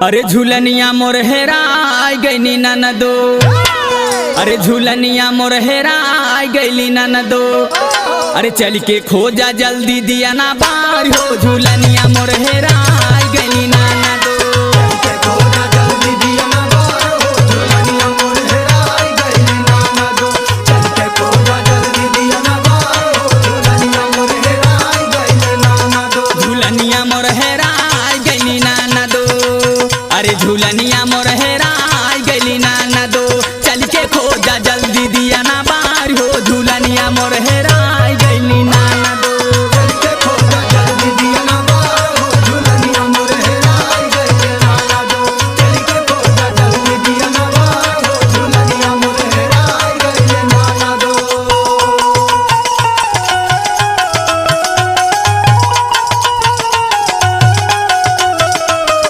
अरे झूलनिया मोर हेराय गईनी ननदो, अरे झूलनिया मोर हेराय गईली ननदो। अरे चल के खोजा जल्दी दिया ना बार हो, झूलनिया मोर हेराय गईली ननदो। झूलनिया मोर हेराय गईली ननदो, अरे झूलनिया